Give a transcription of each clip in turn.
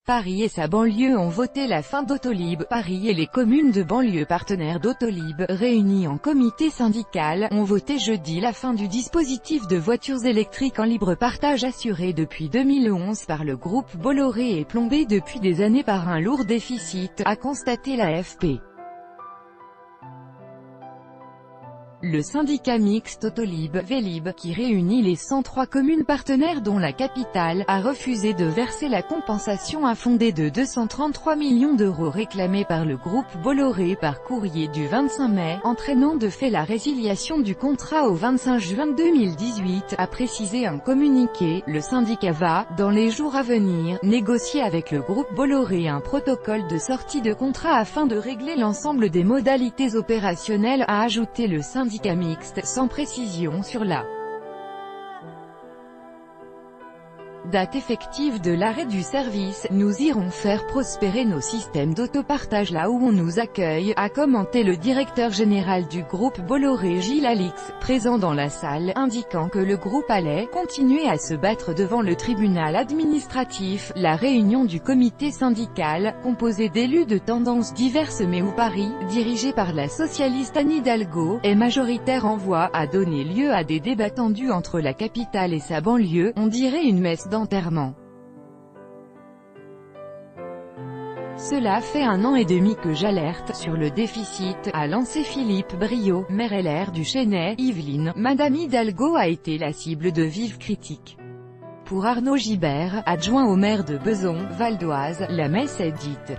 Paris et sa banlieue ont voté la fin d'Autolib. Paris et les communes de banlieue partenaires d'Autolib, réunies en comité syndical, ont voté jeudi la fin du dispositif de voitures électriques en libre partage assuré depuis 2011 par le groupe Bolloré et plombé depuis des années par un lourd déficit, a constaté l'AFP. Le syndicat mixte Autolib-Vélib, qui réunit les 103 communes partenaires dont la capitale, a refusé de verser la compensation infondée de 233 millions d'euros réclamée par le groupe Bolloré par courrier du 25 mai, entraînant de fait la résiliation du contrat au 25 juin 2018, a précisé un communiqué. Le syndicat va, dans les jours à venir, négocier avec le groupe Bolloré un protocole de sortie de contrat afin de régler l'ensemble des modalités opérationnelles, a ajouté le syndicat mixte, sans précision sur la date effective de l'arrêt du service. Nous irons faire prospérer nos systèmes d'autopartage là où on nous accueille, a commenté le directeur général du groupe Bolloré Gilles Alix, présent dans la salle, indiquant que le groupe allait continuer à se battre devant le tribunal administratif. La réunion du comité syndical, composé d'élus de tendances diverses mais où Paris, dirigé par la socialiste Anne Hidalgo, est majoritaire en voix, a donné lieu à des débats tendus entre la capitale et sa banlieue, on dirait une messe d'enterrement. Cela fait 1 an et demi que j'alerte sur le déficit, a lancé Philippe Briot, maire LR du Chesnay, Yvelines. Madame Hidalgo a été la cible de vives critiques. Pour Arnaud Gibert, adjoint au maire de Bezons, Val d'Oise, la messe est dite.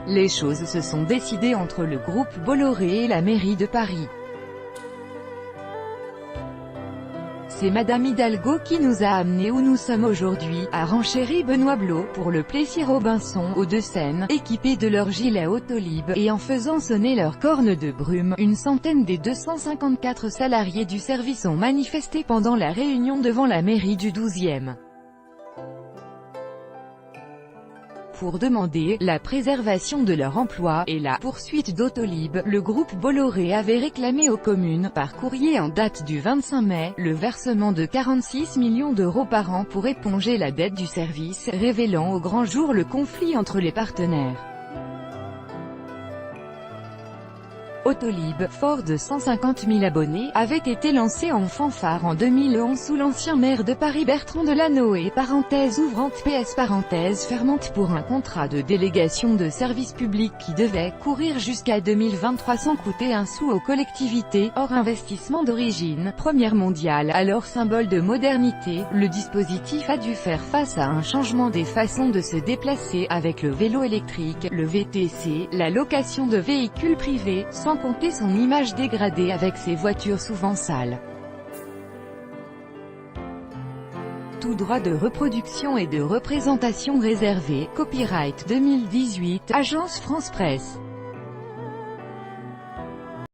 Les choses se sont décidées entre le groupe Bolloré et la mairie de Paris. C'est Madame Hidalgo qui nous a amenés où nous sommes aujourd'hui, a renchéri Benoît Blot, pour le Plessis-Robinson, Hauts-de-Seine, équipés de leurs gilets Autolib, et en faisant sonner leurs cornes de brume. Une centaine des 254 salariés du service ont manifesté pendant la réunion devant la mairie du 12e. Pour demander la préservation de leur emploi et la poursuite d'Autolib. Le groupe Bolloré avait réclamé aux communes, par courrier en date du 25 mai, le versement de 46 millions d'euros par an pour éponger la dette du service, révélant au grand jour le conflit entre les partenaires. Autolib, fort de 150 000 abonnés, avait été lancé en fanfare en 2011 sous l'ancien maire de Paris Bertrand Delanoë, parenthèse ouvrante PS parenthèse fermante, pour un contrat de délégation de service public qui devait courir jusqu'à 2023 sans coûter un sou aux collectivités, hors investissement d'origine. Première mondiale, alors symbole de modernité, le dispositif a dû faire face à un changement des façons de se déplacer, avec le vélo électrique, le VTC, la location de véhicules privés, sans compter son image dégradée avec ses voitures souvent sales. Tout droit de reproduction et de représentation réservé. Copyright 2018, Agence France Presse.